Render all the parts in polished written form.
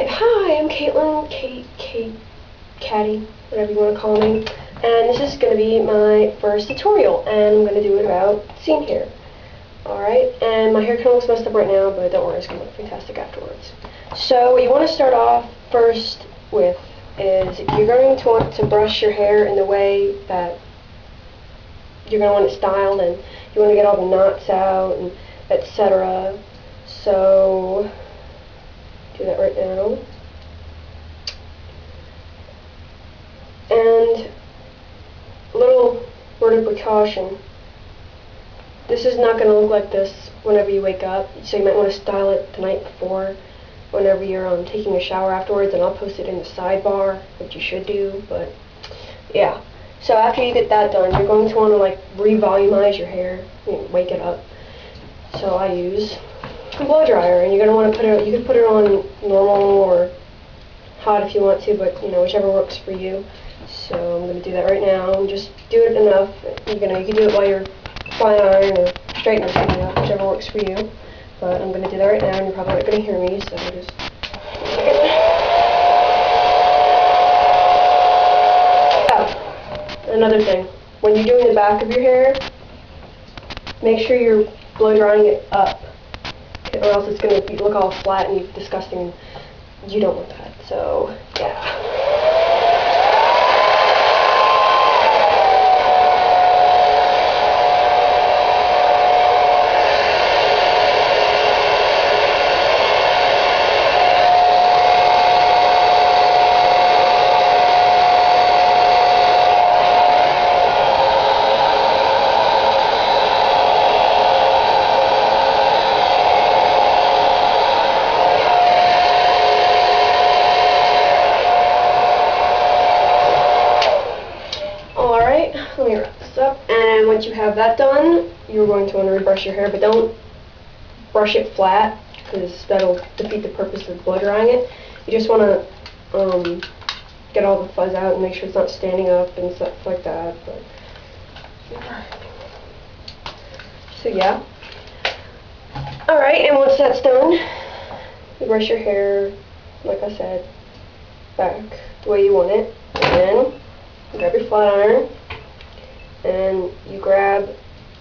Alright, hi, I'm Caitlin, Caddy, whatever you want to call me, and this is going to be my first tutorial, and I'm going to do it about scene hair. Alright, and my hair kind of looks messed up right now, but don't worry, it's going to look fantastic afterwards. So what you want to start off first with is you're going to want to brush your hair in the way that you're going to want it styled, and you want to get all the knots out, and etc. So do that right now. And a little word of precaution. This is not going to look like this whenever you wake up, so you might want to style it the night before whenever you're taking a shower afterwards, and I'll post it in the sidebar, which you should do, but yeah. So after you get that done, you're going to want to like re-volumize your hair, wake it up. So I use a blow dryer, and you're going to want to put it, you can put it on normal or hot if you want to, but whichever works for you. So I'm going to do that right now. Just do it enough. You can do it while you're flat iron or straightening something up, whichever works for you. But I'm going to do that right now, and you're probably not going to hear me, so just another thing, when you're doing the back of your hair, make sure you're blow drying it up, or else it's going to look all flat and disgusting. You don't want that. So yeah. Let me wrap this up, and once you have that done, you're going to want to rebrush your hair, but don't brush it flat, because that'll defeat the purpose of blow drying it. You just want to get all the fuzz out and make sure it's not standing up and stuff like that. But so yeah. Alright, and once that's done, you brush your hair, like I said, back the way you want it, and then you grab your flat iron, and you grab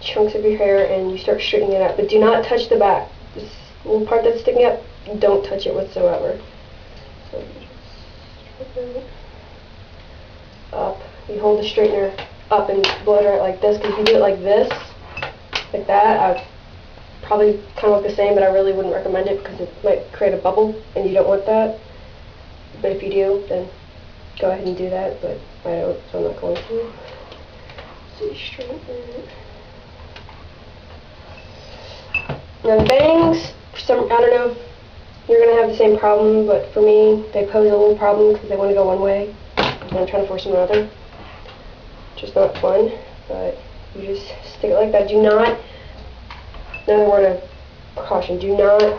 chunks of your hair and you start straightening it out. But do not touch the back. This little part that's sticking up, don't touch it whatsoever. So you just straighten it up. You hold the straightener up and blow dry it like this, because if you do it like this, like that, I'd probably kind of look the same, but I really wouldn't recommend it because it might create a bubble, and you don't want that. But if you do, then go ahead and do that, but I don't, so I'm not going to. So you straighten it. Now the bangs, I don't know if you're going to have the same problem, but for me, they pose a little problem because they want to go one way, and I'm trying to force them another. Just not fun, but you just stick it like that. Do not, another word of precaution, do not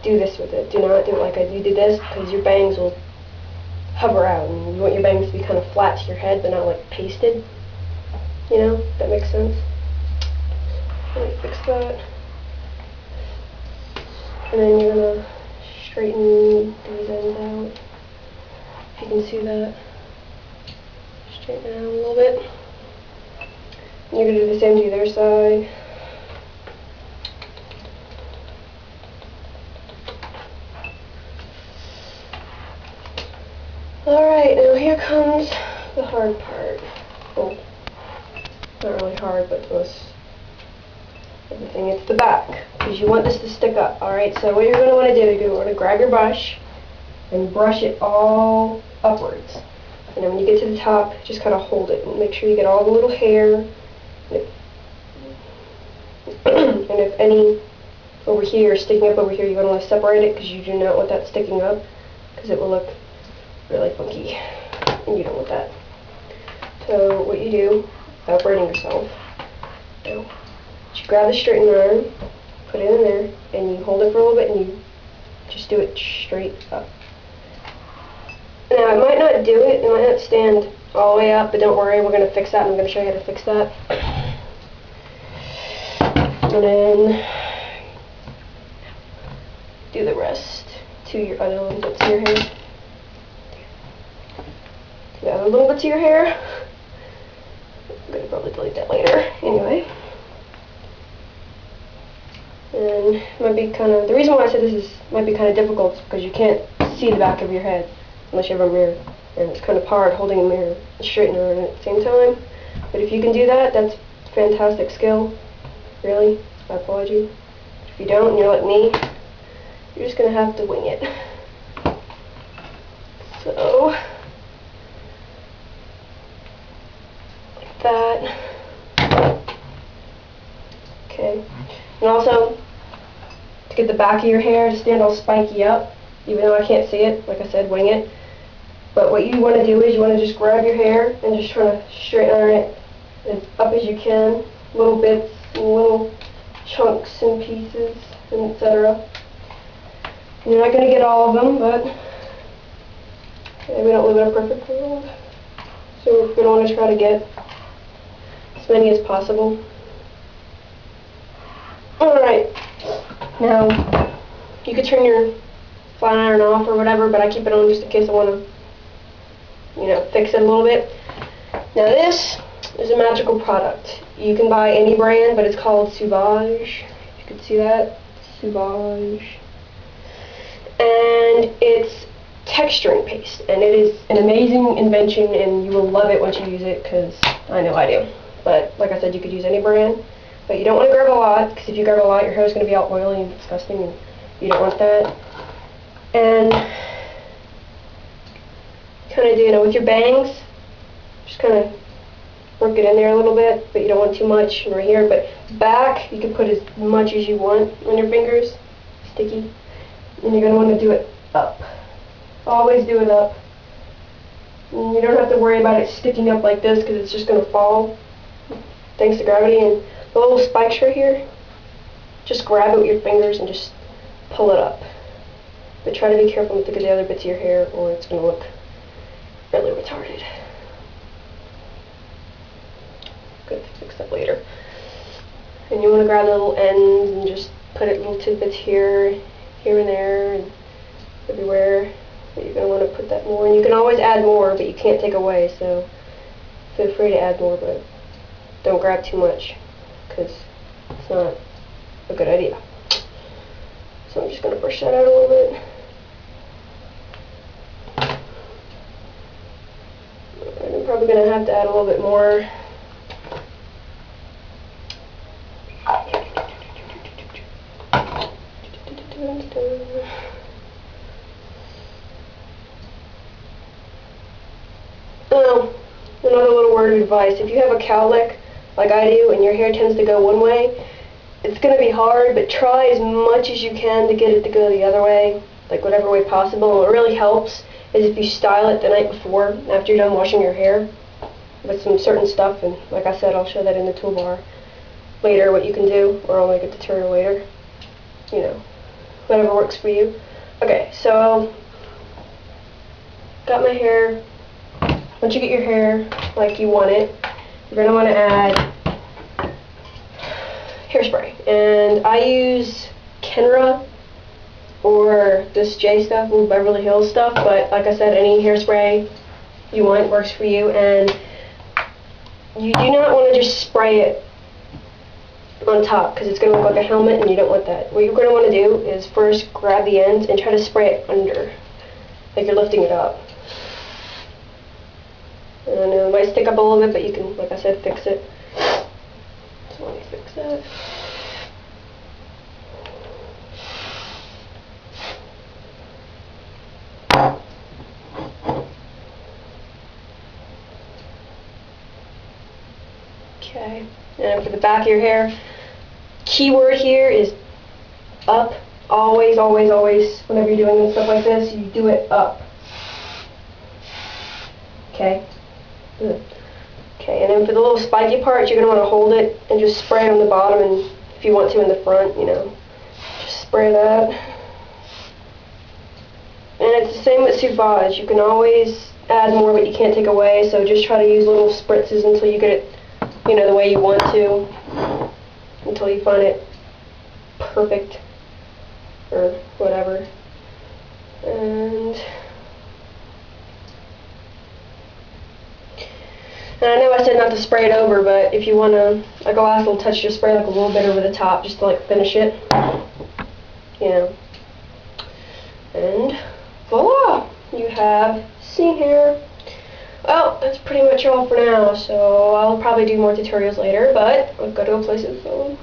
do this with it. Do not do it like you did this, because your bangs will hover out, and you want your bangs to be kind of flat to your head, but not like pasted. If that makes sense. Let me fix that. And then you're going to straighten these ends out. If you can see that. Straighten it out a little bit. And you're going to do the same to the other side. Alright, now here comes the hard part. Well, not really hard, but most everything. It's the back, because you want this to stick up. Alright, so what you're going to want to do, you're going to want to grab your brush and brush it all upwards. And then when you get to the top, just kind of hold it and make sure you get all the little hair. And if any over here is sticking up over here, you're going to want to separate it, because you do not want that sticking up, because it will look really funky, and you don't want that. So what you do, without burning yourself, you grab the straightening iron, put it in there, and you hold it for a little bit, and you just do it straight up. Now, it might not do it, it might not stand all the way up, but don't worry, we're going to fix that, and I'm going to show you how to fix that. And then do the rest to your other little bits of your hair. To the other little bits of your hair. I'm going to probably delete that later. Anyway. And it might be kind of, the reason why I said might be kind of difficult is because you can't see the back of your head unless you have a mirror. And it's kind of hard holding a mirror and straightening it at the same time. But if you can do that, that's a fantastic skill. Really, I applaud you. If you don't, and you're like me, you're just going to have to wing it. So, like that. Okay. And also, to get the back of your hair to stand all spiky up, even though I can't see it, like I said, wing it. But what you want to do is you want to just grab your hair and just try to straighten iron it as up as you can, little bits and little chunks and pieces, and etc. You're not going to get all of them, but we don't live in a perfect world. So we're going to want to try to get as many as possible. Alright, now you could turn your flat iron off or whatever, but I keep it on just in case I want to, you know, fix it a little bit. Now this is a magical product. You can buy any brand, but it's called Sauvage. You can see that, Sauvage. And it's texturing paste, and it is an amazing invention, and you will love it once you use it, because I know I do. But like I said, you could use any brand. But you don't want to grab a lot, because if you grab a lot, your hair is going to be all oily and disgusting, and you don't want that. And kind of do, you know, with your bangs, just kind of work it in there a little bit, but you don't want too much right here. But back, you can put as much as you want on your fingers, sticky. And you're going to want to do it up. Always do it up. And you don't have to worry about it sticking up like this, because it's just going to fall, thanks to gravity. And the little spikes right here, just grab it with your fingers and just pull it up. But try to be careful not to get the other bits of your hair, or it's going to look really retarded. Good, fix that later. And you want to grab the little ends and just put it little tidbits here and there, and everywhere. But you're going to want to put that more. And you can always add more, but you can't take away, so feel free to add more, but don't grab too much, because it's not a good idea. So I'm just going to brush that out a little bit. And I'm probably going to have to add a little bit more. Oh, another little word of advice. If you have a cowlick, like I do, and your hair tends to go one way, it's going to be hard, but try as much as you can to get it to go the other way, like whatever way possible. And what really helps is if you style it the night before, after you're done washing your hair, with some certain stuff, and like I said, I'll show that in the toolbar later, what you can do, or I'll make a tutorial later, you know, whatever works for you. Okay, so, got my hair. Once you get your hair like you want it, you're going to want to add hairspray. And I use Kenra or this J stuff, little Beverly Hills stuff, but like I said, any hairspray you want works for you. And you do not want to just spray it on top, because it's going to look like a helmet, and you don't want that. What you're going to want to do is first grab the ends and try to spray it under, like you're lifting it up. And it might stick up a little bit, but you can, like I said, fix it. So let me fix that. Okay, and for the back of your hair, key word here is up. Always, always, always, whenever you're doing stuff like this, you do it up. Okay? Good. Okay, and then for the little spiky parts, you're going to want to hold it and just spray it on the bottom, and if you want to in the front, you know, just spray that. And it's the same with Sauvage. You can always add more, but you can't take away, so just try to use little spritzes until you get it, you know, the way you want to, until you find it perfect, or whatever. And I know I said not to spray it over, but if you want to, like a last little touch, just spray like a little bit over the top, just to like finish it. You know. And voila! You have scene hair. Well, that's pretty much all for now, so I'll probably do more tutorials later, but I've got to go places, so